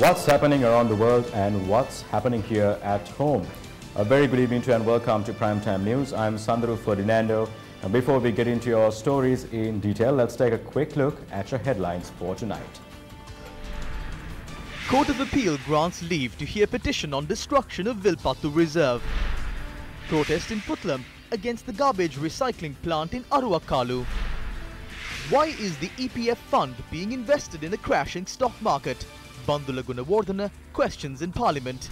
what's happening around the world and what's happening here at home. A very good evening to you and welcome to Primetime News. I'm Sandru Ferdinando. And before we get into your stories in detail, let's take a quick look at your headlines for tonight. Court of Appeal grants leave to hear petition on destruction of Vilpattu Reserve. Protest in Puttlam against the garbage recycling plant in Aruwakkalu. Why is the EPF fund being invested in a crashing stock market? Bandula Gunawardhana questions in Parliament.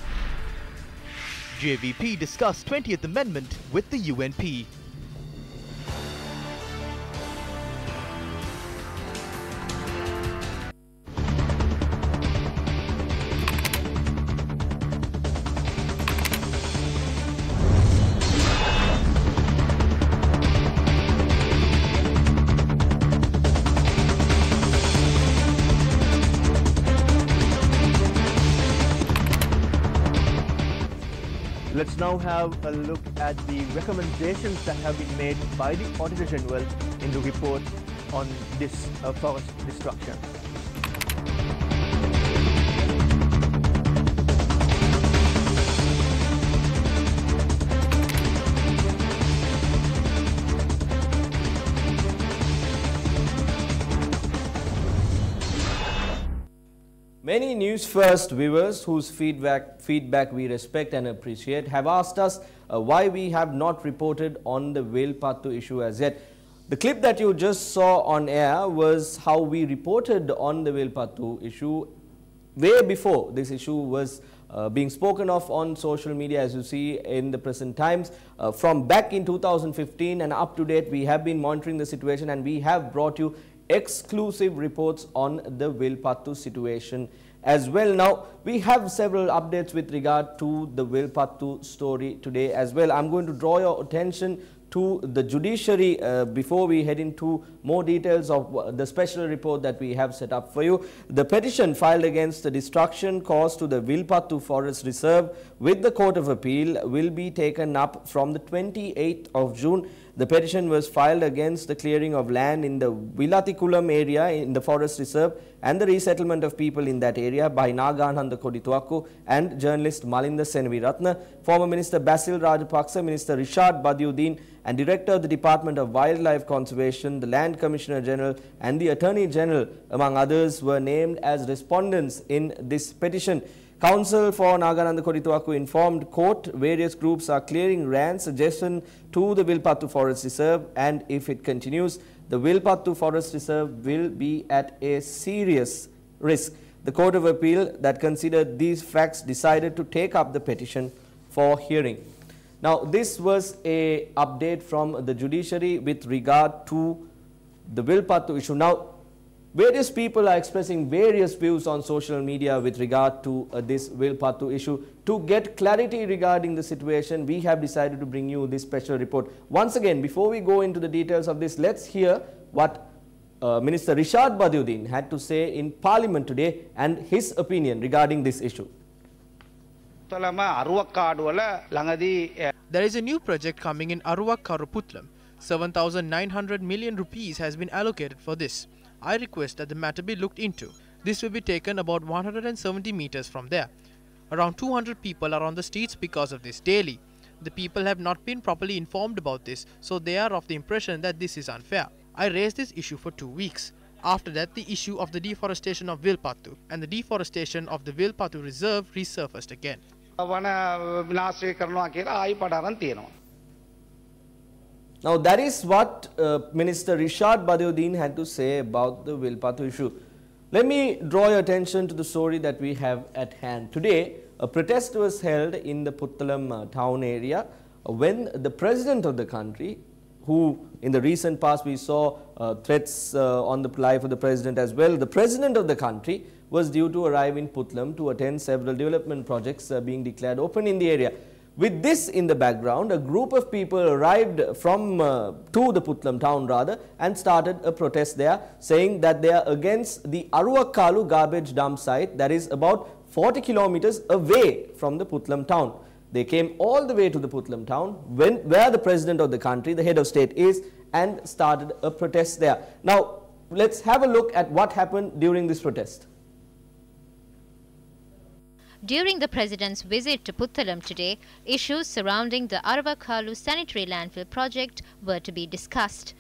JVP discussed 20th Amendment with the UNP. Let's now have a look at the recommendations that have been made by the Auditor General in the report on this forest destruction. Many News First viewers whose feedback we respect and appreciate have asked us why we have not reported on the Vilpattu issue as yet. The clip that you just saw on air was how we reported on the Vilpattu issue way before this issue was being spoken of on social media, as you see in the present times. From back in 2015 and up to date, we have been monitoring the situation and we have brought you exclusive reports on the Vilpattu situation as well. Now, we have several updates with regard to the Vilpattu story today as well. I'm going to draw your attention to the judiciary before we head into more details of the special report that we have set up for you. The petition filed against the destruction caused to the Vilpattu Forest Reserve with the Court of Appeal will be taken up from the 28th of June. The petition was filed against the clearing of land in the Vilatikulam area in the Forest Reserve and the resettlement of people in that area by Nagananda Kodituakku and journalist Malinda Senaviratna, former Minister Basil Rajapaksa, Minister Rishad Badiuddin and Director of the Department of Wildlife Conservation, the Land Commissioner General and the Attorney General, among others, were named as respondents in this petition. Counsel for Nagananda Kodituakku informed court various groups are clearing lands adjacent to the Vilpattu Forest Reserve, and if it continues, the Vilpattu Forest Reserve will be at a serious risk. The Court of Appeal that considered these facts decided to take up the petition for hearing. Now, this was an update from the judiciary with regard to the Vilpattu issue. Now, various people are expressing various views on social media with regard to this Vilpattu issue. To get clarity regarding the situation, we have decided to bring you this special report. Once again, before we go into the details of this, let's hear what Minister Rishad Badiuddin had to say in Parliament today and his opinion regarding this issue. There is a new project coming in Aruwakkalu Puttlam. 7,900 million rupees has been allocated for this. I request that the matter be looked into. This will be taken about 170 meters from there. Around 200 people are on the streets because of this daily. The people have not been properly informed about this, so they are of the impression that this is unfair. I raised this issue for 2 weeks. After that, the issue of the deforestation of Vilpattu and the deforestation of the Vilpattu Reserve resurfaced again. Now, that is what Minister Rishad Badiuddin had to say about the Vilpattu issue. Let me draw your attention to the story that we have at hand. Today, a protest was held in the Puttalam town area when the President of the country, who in the recent past we saw threats on the life of the President as well, the President of the country was due to arrive in Puttalam to attend several development projects being declared open in the area. With this in the background, a group of people arrived from to the Puttalam town rather and started a protest there, saying that they are against the Aruwakkalu garbage dump site that is about 40 kilometers away from the Puttalam town. They came all the way to the Puttalam town where the President of the country, the head of state, is, and started a protest there. Now, let's have a look at what happened during this protest. During the President's visit to Puttalam today, issues surrounding the Aravakalu sanitary landfill project were to be discussed.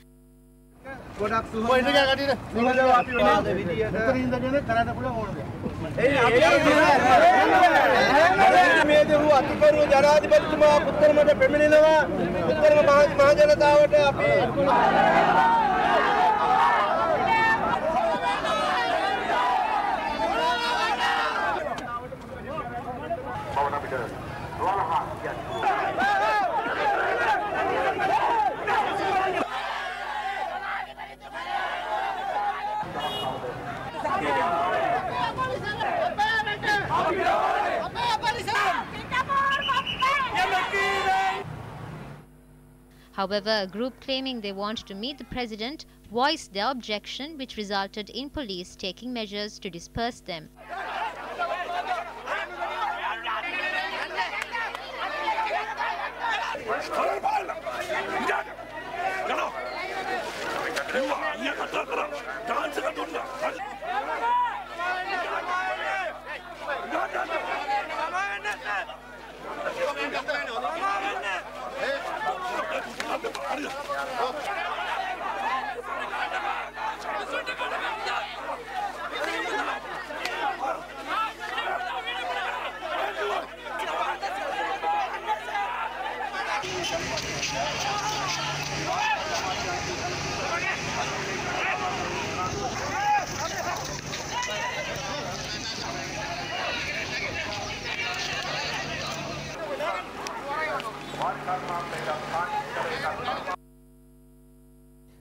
However, a group claiming they want to meet the President voiced their objection, which resulted in police taking measures to disperse them.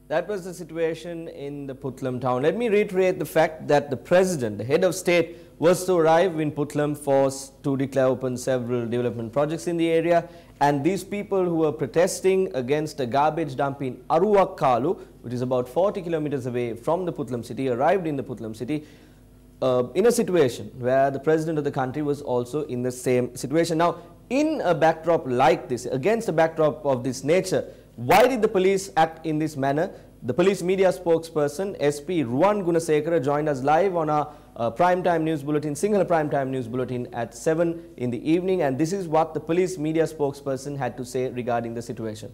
That was the situation in the Puttalam town. Let me reiterate the fact that the President, the head of state, was to arrive in Puttalam to declare open several development projects in the area. And these people who were protesting against a garbage dump in Aruwakkalu, which is about 40 kilometers away from the Puttalam city, arrived in the Puttalam city in a situation where the President of the country was also in the same situation. Now, in a backdrop like this, against a backdrop of this nature, why did the police act in this manner? The police media spokesperson SP Ruwan Gunasekara joined us live on our Primetime News Bulletin, Sinhala Primetime News Bulletin at 7 in the evening, and this is what the police media spokesperson had to say regarding the situation.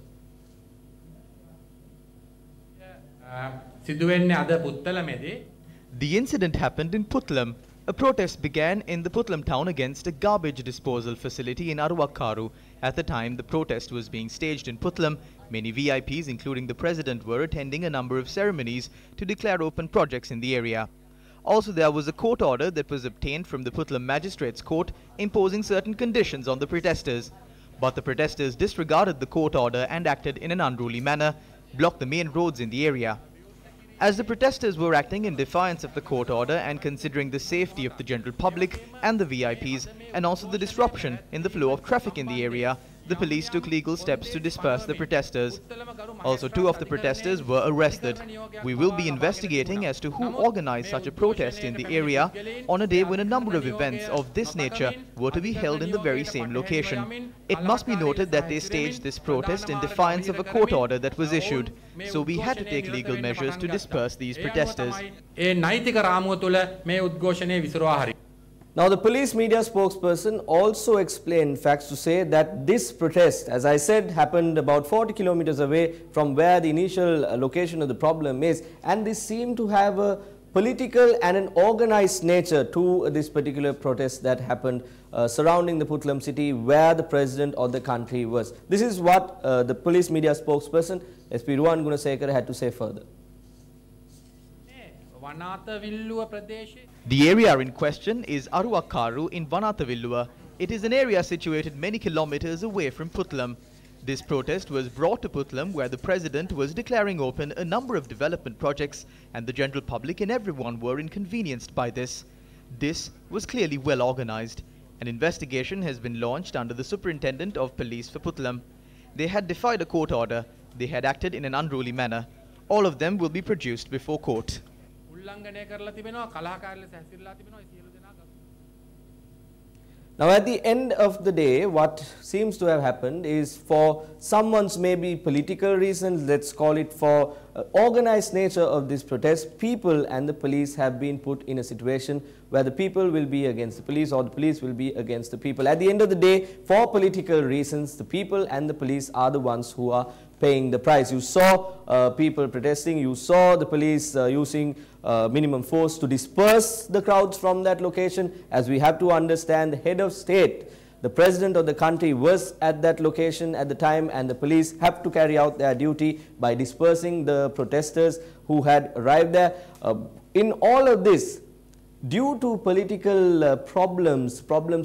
The incident happened in Puttalam. A protest began in the Puttalam town against a garbage disposal facility in Aruwakkaru. At the time the protest was being staged in Puttalam, many VIPs, including the President, were attending a number of ceremonies to declare open projects in the area. Also, there was a court order that was obtained from the Puttalam Magistrates Court imposing certain conditions on the protesters. But the protesters disregarded the court order and acted in an unruly manner, blocked the main roads in the area. As the protesters were acting in defiance of the court order and considering the safety of the general public and the VIPs, and also the disruption in the flow of traffic in the area, the police took legal steps to disperse the protesters. Also, 2 of the protesters were arrested. We will be investigating as to who organized such a protest in the area on a day when a number of events of this nature were to be held in the very same location. It must be noted that they staged this protest in defiance of a court order that was issued, so we had to take legal measures to disperse these protesters. Now, the police media spokesperson also explained facts to say that this protest, as I said, happened about 40 kilometers away from where the initial location of the problem is, and this seemed to have a political and an organized nature to this particular protest that happened surrounding the Puttalam city where the President of the country was. This is what the police media spokesperson SP Ruwan Gunasekara had to say further. The area in question is Aruwakkaru in Vanathavilluwa. It is an area situated many kilometers away from Puttalam. This protest was brought to Puttalam where the President was declaring open a number of development projects, and the general public and everyone were inconvenienced by this. This was clearly well organized. An investigation has been launched under the Superintendent of Police for Puttalam. They had defied a court order. They had acted in an unruly manner. All of them will be produced before court. Now at the end of the day, what seems to have happened is, for someone's maybe political reasons, let's call it for organized nature of this protest, people and the police have been put in a situation where the people will be against the police or the police will be against the people. At the end of the day, for political reasons, the people and the police are the ones who are paying the price. You saw people protesting, you saw the police using minimum force to disperse the crowds from that location. As we have to understand, the head of state, the president of the country, was at that location at the time, and the police have to carry out their duty by dispersing the protesters who had arrived there. In all of this, due to political problems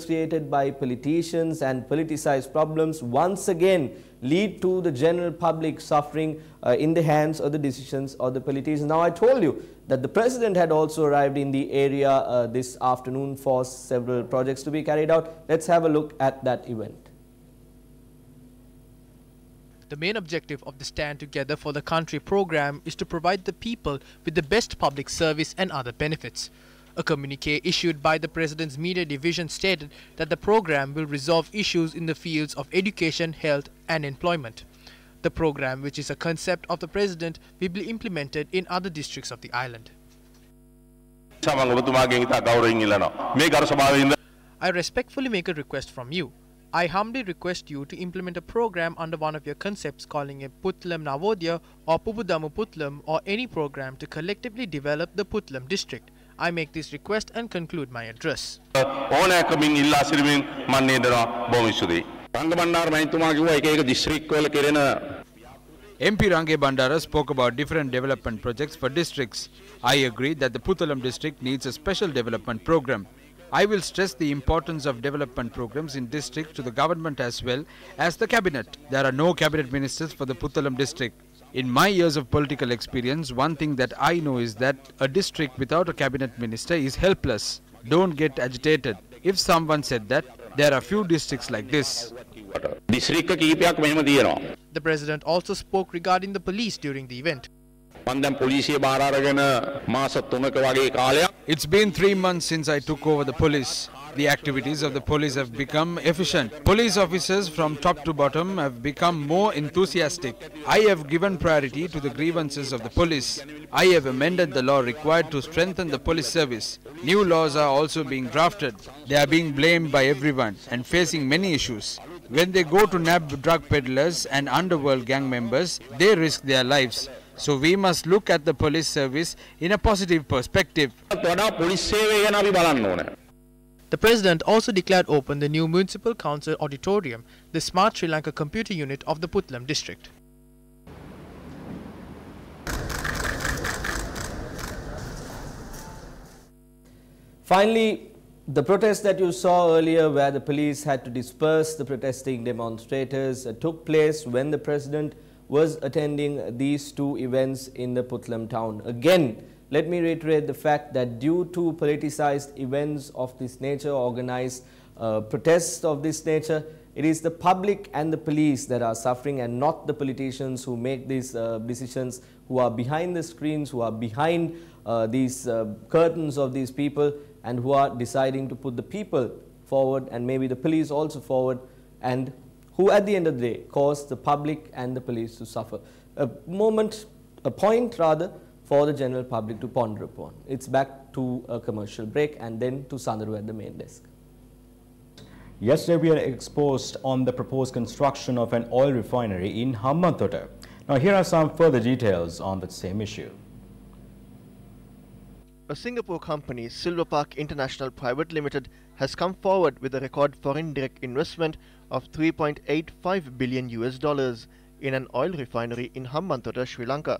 created by politicians and politicized problems, once again lead to the general public suffering in the hands of the decisions of the politicians. Now, I told you that the president had also arrived in the area this afternoon for several projects to be carried out. Let's have a look at that event. The main objective of the Stand Together for the Country program is to provide the people with the best public service and other benefits. A communique issued by the President's Media Division stated that the program will resolve issues in the fields of education, health and employment. The program, which is a concept of the President, will be implemented in other districts of the island. I respectfully make a request from you. I humbly request you to implement a program under one of your concepts, calling it Putlam Navodaya or Pubudamu Putlam, or any program to collectively develop the Putlam district. I make this request and conclude my address. MP Range Bandara spoke about different development projects for districts. I agree that the Puttalam district needs a special development program. I will stress the importance of development programs in districts to the government as well as the cabinet. There are no cabinet ministers for the Puttalam district. In my years of political experience, one thing that I know is that a district without a cabinet minister is helpless. Don't get agitated. If someone said that, there are few districts like this. The President also spoke regarding the police during the event. It's been 3 months since I took over the police. The activities of the police have become efficient. Police officers from top to bottom have become more enthusiastic. I have given priority to the grievances of the police. I have amended the law required to strengthen the police service. New laws are also being drafted. They are being blamed by everyone and facing many issues. When they go to nab drug peddlers and underworld gang members, they risk their lives. So we must look at the police service in a positive perspective. The President also declared open the new Municipal Council Auditorium, the Smart Sri Lanka computer unit of the Putlam district. Finally, the protest that you saw earlier, where the police had to disperse the protesting demonstrators, took place when the President was attending these two events in the Putlam town. Again, let me reiterate the fact that due to politicized events of this nature, organized protests of this nature, it is the public and the police that are suffering, and not the politicians who make these decisions, who are behind the screens, who are behind these curtains of these people, and who are deciding to put the people forward and maybe the police also forward, and who at the end of the day cause the public and the police to suffer. A point for the general public to ponder upon. It's back to a commercial break and then to Sandharu at the main desk. Yesterday we are exposed on the proposed construction of an oil refinery in Hambantota. Now here are some further details on the same issue. A Singapore company, Silver Park International Private Limited, has come forward with a record foreign direct investment of $3.85 billion in an oil refinery in Hambantota, Sri Lanka.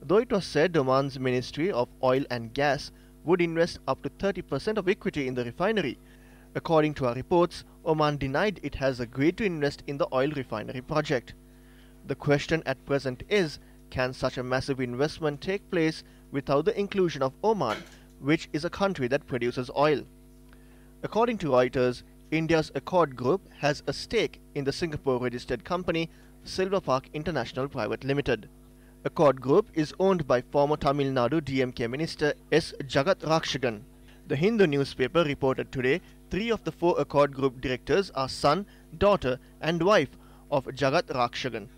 Though it was said Oman's Ministry of Oil and Gas would invest up to 30% of equity in the refinery, according to our reports, Oman denied it has agreed to invest in the oil refinery project. The question at present is, can such a massive investment take place without the inclusion of Oman, which is a country that produces oil? According to Reuters, India's Accord Group has a stake in the Singapore-registered company Silver Park International Private Limited. Accord Group is owned by former Tamil Nadu DMK Minister S. Jagat Rakshagan. The Hindu newspaper reported today 3 of the 4 Accord Group directors are son, daughter and wife of Jagat Rakshagan.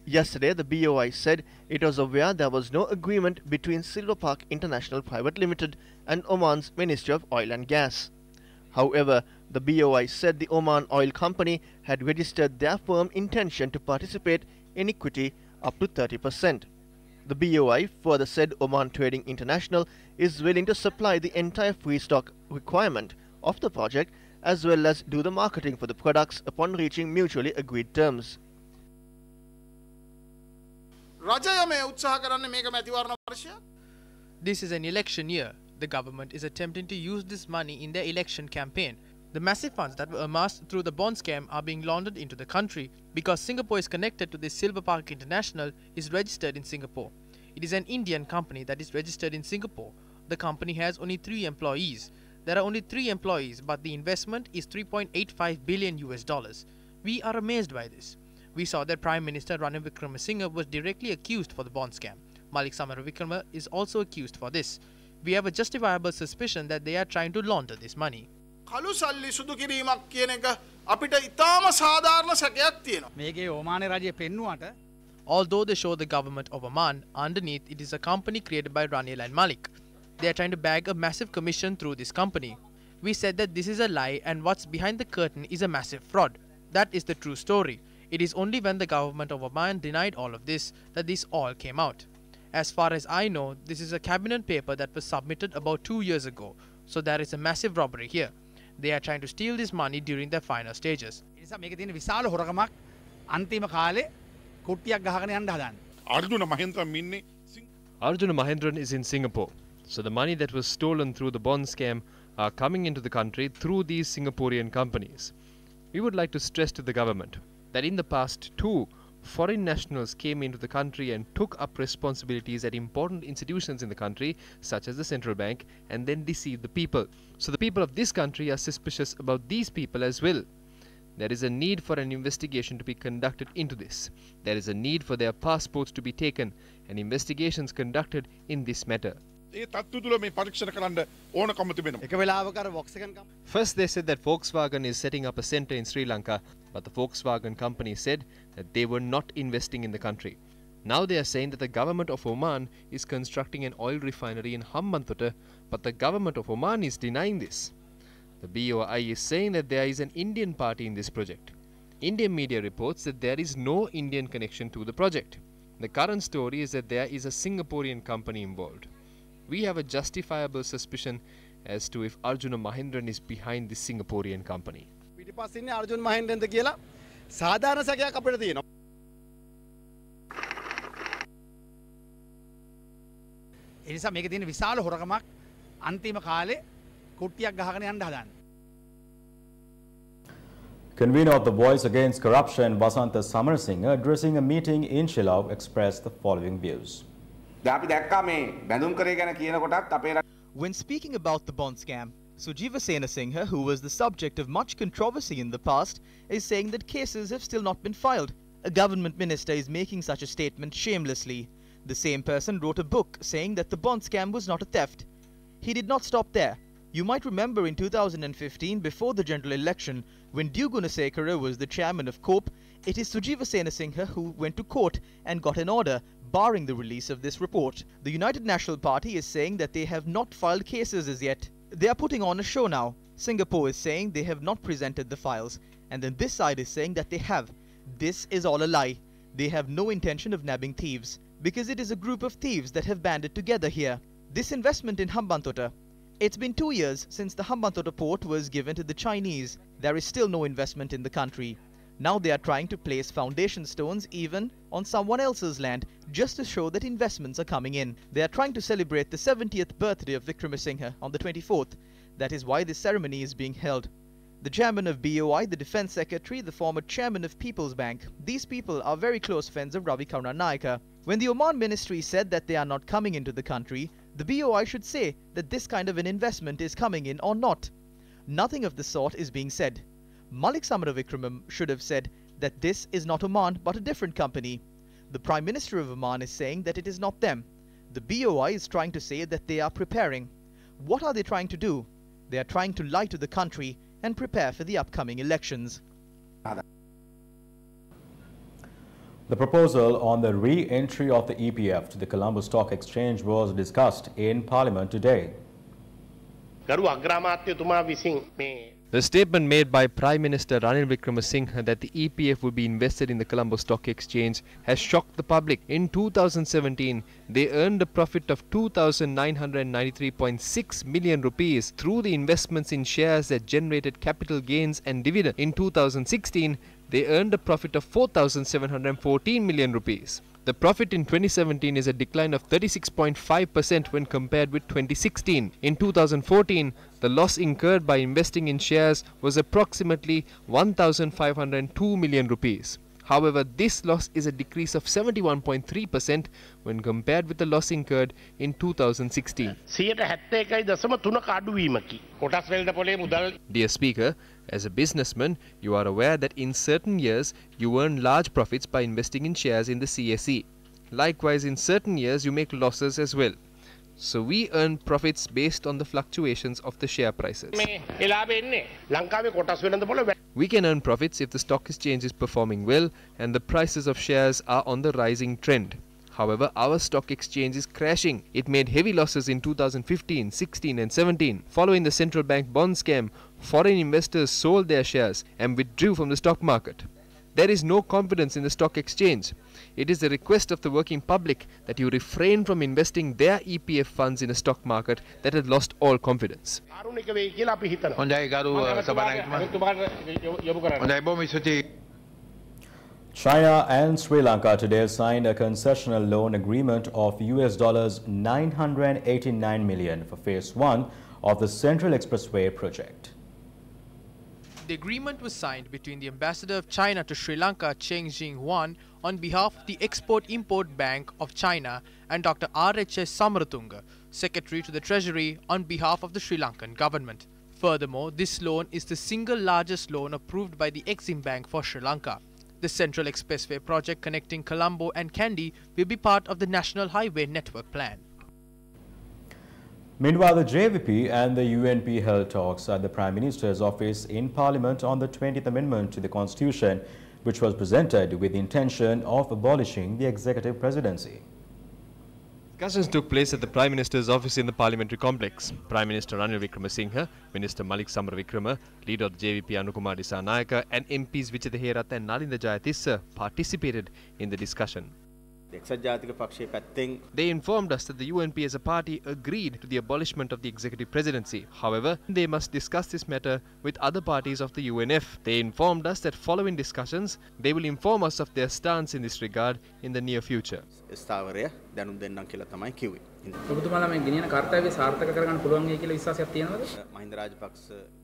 Yesterday, the BOI said it was aware there was no agreement between Silver Park International Private Limited and Oman's Ministry of Oil and Gas. However, the BOI said the Oman Oil Company had registered their firm intention to participate in equity up to 30%. The BOI further said Oman Trading International is willing to supply the entire free stock requirement of the project as well as do the marketing for the products upon reaching mutually agreed terms. This is an election year. The government is attempting to use this money in their election campaign. The massive funds that were amassed through the bond scam are being laundered into the country because Singapore is connected to this Silver Park International is registered in Singapore. It is an Indian company that is registered in Singapore. The company has only 3 employees. There are only 3 employees, but the investment is $3.85 billion. We are amazed by this. We saw that Prime Minister Ranil Wickremesinghe was directly accused for the bond scam. Malik Samaravikrama is also accused for this. We have a justifiable suspicion that they are trying to launder this money. Although they show the government of Oman, underneath it is a company created by Ranil and Malik. They are trying to bag a massive commission through this company. We said that this is a lie and what's behind the curtain is a massive fraud. That is the true story. It is only when the government of Oman denied all of this that this all came out. As far as I know, this is a cabinet paper that was submitted about 2 years ago. So there is a massive robbery here. They are trying to steal this money during their final stages. Arjuna Mahendran is in Singapore. So the money that was stolen through the bond scam are coming into the country through these Singaporean companies. We would like to stress to the government that in the past 2 foreign nationals came into the country and took up responsibilities at important institutions in the country such as the central bank and then deceived the people. So the people of this country are suspicious about these people as well. There is a need for an investigation to be conducted into this. There is a need for their passports to be taken and investigations conducted in this matter. First they said that Volkswagen is setting up a center in Sri Lanka, but the Volkswagen company said that they were not investing in the country. Now they are saying that the government of Oman is constructing an oil refinery in Hambantota, but the government of Oman is denying this. The BOI is saying that there is an Indian party in this project. Indian media reports that there is no Indian connection to the project. The current story is that there is a Singaporean company involved. We have a justifiable suspicion as to if Arjuna Mahendran is behind this Singaporean company. Convener of the Voice Against Corruption, Basanta Samarasinghe, addressing a meeting in Shillong, expressed the following views. When speaking about the bond scam, Sujiva Senasinghe, who was the subject of much controversy in the past, is saying that cases have still not been filed. A government minister is making such a statement shamelessly. The same person wrote a book saying that the bond scam was not a theft. He did not stop there. You might remember in 2015, before the general election, when Gunasekara was the chairman of COPE, it is Sujiva Senasinghe who went to court and got an order barring the release of this report. The United National Party is saying that they have not filed cases as yet. They are putting on a show now. Singapore is saying they have not presented the files, and then this side is saying that they have. This is all a lie. They have no intention of nabbing thieves, because it is a group of thieves that have banded together here. This investment in Hambantota. It's been 2 years since the Hambantota port was given to the Chinese. There is still no investment in the country. Now they are trying to place foundation stones even on someone else's land just to show that investments are coming in. They are trying to celebrate the 70th birthday of Wickremesinghe on the 24th. That is why this ceremony is being held. The chairman of BOI, the defense secretary, the former chairman of People's Bank. These people are very close friends of Ravi Karunanayake. When the Oman ministry said that they are not coming into the country, the BOI should say that this kind of an investment is coming in or not. Nothing of the sort is being said. Malik Samaravikramam should have said that this is not Oman but a different company. The Prime Minister of Oman is saying that it is not them. The BOI is trying to say that they are preparing. What are they trying to do? They are trying to lie to the country and prepare for the upcoming elections. The proposal on the re-entry of the EPF to the Colombo Stock Exchange was discussed in Parliament today. The statement made by Prime Minister Ranil Wickremesinghe that the EPF would be invested in the Colombo Stock Exchange has shocked the public. In 2017, they earned a profit of 2,993.6 million rupees through the investments in shares that generated capital gains and dividend. In 2016, they earned a profit of 4,714 million rupees. The profit in 2017 is a decline of 36.5% when compared with 2016. In 2014, the loss incurred by investing in shares was approximately 1,502 million rupees. However, this loss is a decrease of 71.3% when compared with the loss incurred in 2016. Dear Speaker, as a businessman, you are aware that in certain years you earn large profits by investing in shares in the CSE. Likewise, in certain years you make losses as well. So we earn profits based on the fluctuations of the share prices. We can earn profits if the stock exchange is performing well and the prices of shares are on the rising trend. However, our stock exchange is crashing. It made heavy losses in 2015, 16 and 17. Following the central bank bond scam, foreign investors sold their shares and withdrew from the stock market. There is no confidence in the stock exchange. It is the request of the working public that you refrain from investing their EPF funds in a stock market that has lost all confidence. China and Sri Lanka today signed a concessional loan agreement of US dollars 989 million for phase 1 of the Central Expressway project. The agreement was signed between the ambassador of China to Sri Lanka, Cheng Jing-wan, on behalf of the Export-Import Bank of China, and Dr. R.H.S. Samaratunga, Secretary to the Treasury, on behalf of the Sri Lankan government. Furthermore, this loan is the single largest loan approved by the Exim Bank for Sri Lanka. The Central Expressway project connecting Colombo and Kandy will be part of the National Highway Network Plan. Meanwhile, the JVP and the UNP held talks at the Prime Minister's office in Parliament on the 20th Amendment to the Constitution, which was presented with the intention of abolishing the executive presidency. Discussions took place at the Prime Minister's office in the Parliamentary complex. Prime Minister Ranil Wickremesinghe, Minister Malik Samaravikrama, Leader of the JVP Anukumar Dissanayaka and MPs Vichitha Herath and Nalinda Jayatissa participated in the discussion. They informed us that the UNP as a party agreed to the abolishment of the executive presidency. However, they must discuss this matter with other parties of the UNF. They informed us that following discussions, they will inform us of their stance in this regard in the near future.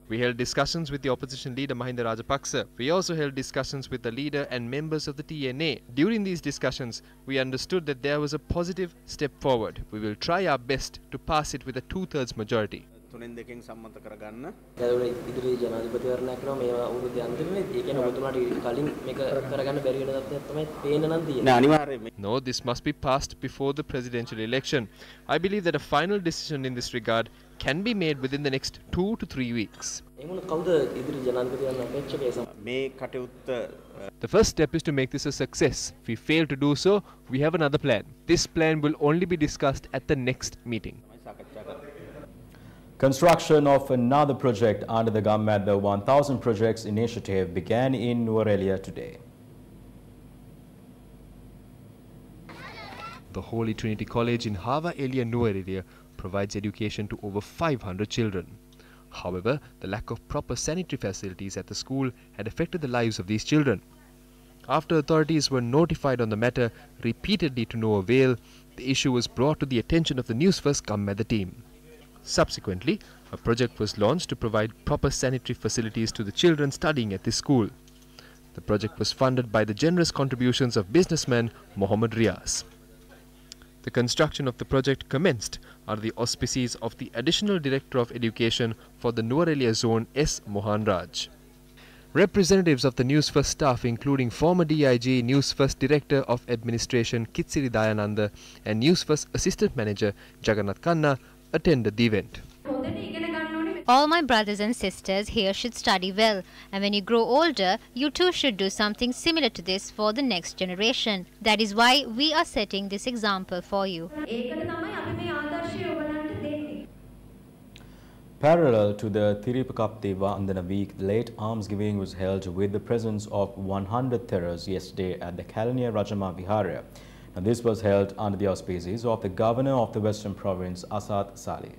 We held discussions with the opposition leader Mahinda Rajapaksa. We also held discussions with the leader and members of the TNA. During these discussions, we understood that there was a positive step forward. We will try our best to pass it with a 2/3 majority. No, this must be passed before the presidential election. I believe that a final decision in this regard can be made within the next 2 to 3 weeks. The first step is to make this a success. If we fail to do so, we have another plan. This plan will only be discussed at the next meeting. Construction of another project under the government, the 1000 Projects Initiative, began in Nuwara today. The Holy Trinity College in Hava Elia Nuwara provides education to over 500 children. However, the lack of proper sanitary facilities at the school had affected the lives of these children. After authorities were notified on the matter repeatedly to no avail, the issue was brought to the attention of the Newsfirst team. Subsequently, a project was launched to provide proper sanitary facilities to the children studying at this school. The project was funded by the generous contributions of businessman Mohammed Riaz. The construction of the project commenced under the auspices of the Additional Director of Education for the Nuwara Zone S. Mohan Raj. Representatives of the Newsfirst staff, including former DIG, Newsfirst Director of Administration Kitsiri Dayananda and Newsfirst Assistant Manager Jagannath Khanna, attended the event. All my brothers and sisters here should study well, and when you grow older, you too should do something similar to this for the next generation. That is why we are setting this example for you. Parallel to the Tirupakapti Vandana week, late alms giving was held with the presence of 100 theras yesterday at the Kalaniya Rajama Viharya. Now, this was held under the auspices of the Governor of the Western Province, Asad Saleh.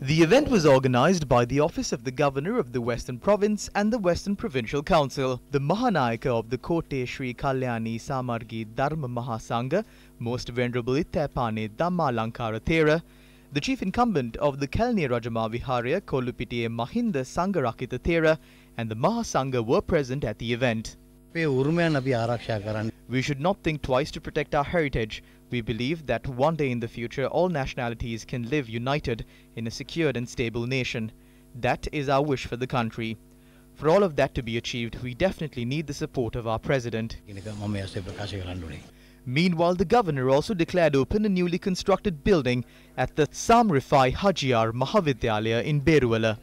The event was organized by the Office of the Governor of the Western Province and the Western Provincial Council. The Mahanayaka of the Kote Sri Kalyani Samargi Dharma Mahasangha, Most Venerable Ittapane Dhammalankara Thera, the Chief Incumbent of the Kalaniya Rajama Viharya, Kolupitiye Mahinda Sangharakita Thera, and the Mahasangha were present at the event. We should not think twice to protect our heritage. We believe that one day in the future all nationalities can live united in a secured and stable nation. That is our wish for the country. For all of that to be achieved, we definitely need the support of our President. Meanwhile, the Governor also declared open a newly constructed building at the Samrifai Hajiar Mahavidyalaya in Beruwala.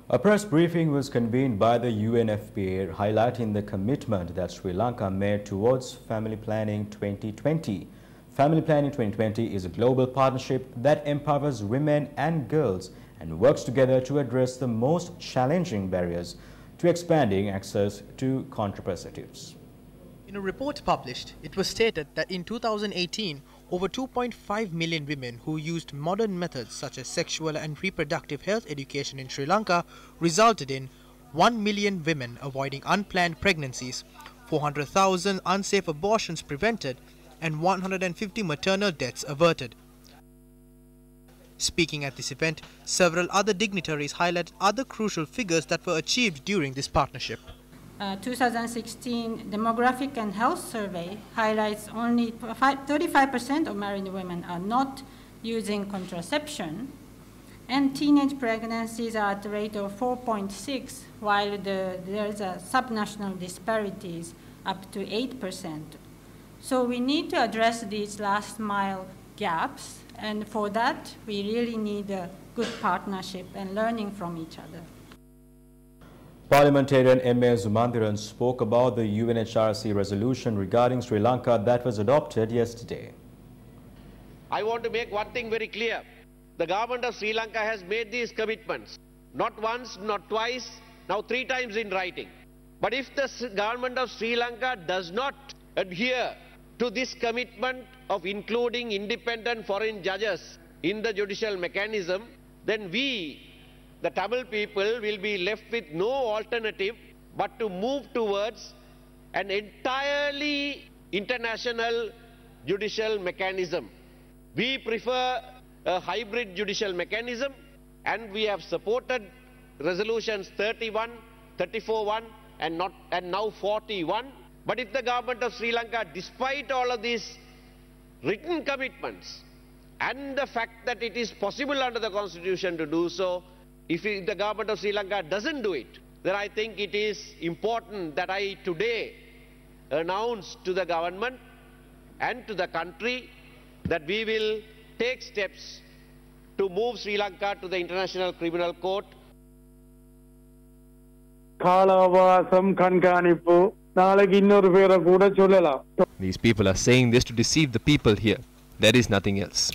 A press briefing was convened by the UNFPA highlighting the commitment that Sri Lanka made towards Family Planning 2020. Family Planning 2020 is a global partnership that empowers women and girls and works together to address the most challenging barriers to expanding access to contraceptives. In a report published, it was stated that in 2018, over 2.5 million women who used modern methods such as sexual and reproductive health education in Sri Lanka resulted in 1 million women avoiding unplanned pregnancies, 400,000 unsafe abortions prevented, and 150 maternal deaths averted. Speaking at this event, several other dignitaries highlighted other crucial figures that were achieved during this partnership. 2016 Demographic and Health Survey highlights only 35% of married women are not using contraception, and teenage pregnancies are at a rate of 4.6, while there's a subnational disparities up to 8%. So we need to address these last mile gaps, and for that we really need a good partnership and learning from each other. Parliamentarian M.A. Zumandiran spoke about the UNHRC resolution regarding Sri Lanka that was adopted yesterday. I want to make one thing very clear. The government of Sri Lanka has made these commitments, not once, not twice, now 3 times in writing. But if the government of Sri Lanka does not adhere to this commitment of including independent foreign judges in the judicial mechanism, then we, the Tamil people, will be left with no alternative but to move towards an entirely international judicial mechanism. We prefer a hybrid judicial mechanism, and we have supported resolutions 31, 34-1 and now 41. But if the government of Sri Lanka, despite all of these written commitments and the fact that it is possible under the constitution to do so, if the government of Sri Lanka doesn't do it, then I think it is important that I today announce to the government and to the country that we will take steps to move Sri Lanka to the International Criminal Court. These people are saying this to deceive the people here. There is nothing else.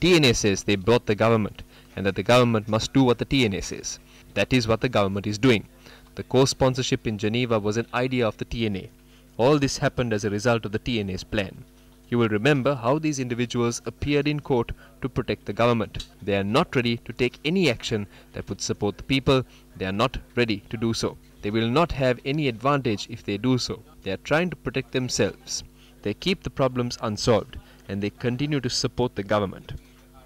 TNA says they brought the government, and that the government must do what the TNA says. That is what the government is doing. The co-sponsorship in Geneva was an idea of the TNA. All this happened as a result of the TNA's plan. You will remember how these individuals appeared in court to protect the government. They are not ready to take any action that would support the people. They are not ready to do so. They will not have any advantage if they do so. They are trying to protect themselves. They keep the problems unsolved, and they continue to support the government.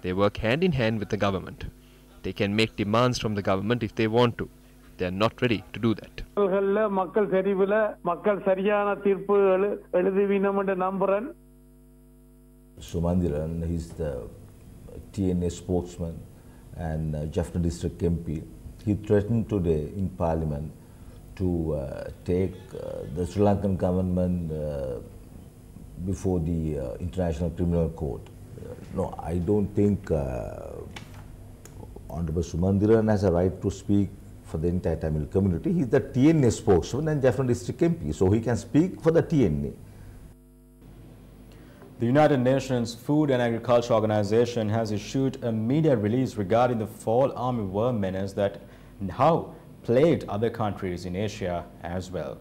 They work hand in hand with the government. They can make demands from the government if they want to. They are not ready to do that. Sumandiran, he's the TNA spokesman and Jaffna District MP. He threatened today in Parliament to take the Sri Lankan government before the International Criminal Court. No, I don't think Honorable Sumandiran has a right to speak for the entire Tamil community. He is the TNA spokesman and Jaffna District MP, so he can speak for the TNA. The United Nations Food and Agriculture Organization has issued a media release regarding the fall armyworm menace that now plagued other countries in Asia as well.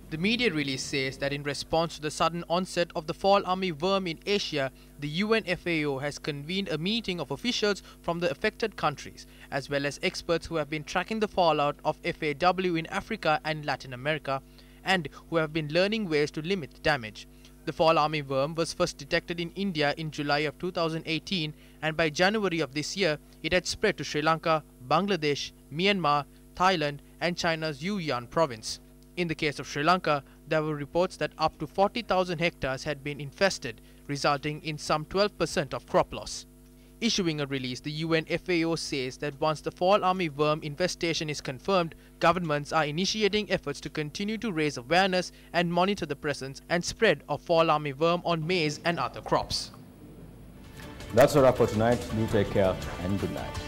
The media release says that in response to the sudden onset of the fall armyworm in Asia, the UN FAO has convened a meeting of officials from the affected countries, as well as experts who have been tracking the fallout of FAW in Africa and Latin America, and who have been learning ways to limit the damage. The fall armyworm was first detected in India in July of 2018, and by January of this year, it had spread to Sri Lanka, Bangladesh, Myanmar, Thailand, and China's Yunnan province. In the case of Sri Lanka, there were reports that up to 40,000 hectares had been infested, resulting in some 12% of crop loss. Issuing a release, the UN FAO says that once the fall armyworm infestation is confirmed, governments are initiating efforts to continue to raise awareness and monitor the presence and spread of fall armyworm on maize and other crops. That's a wrap for tonight. You take care and good night.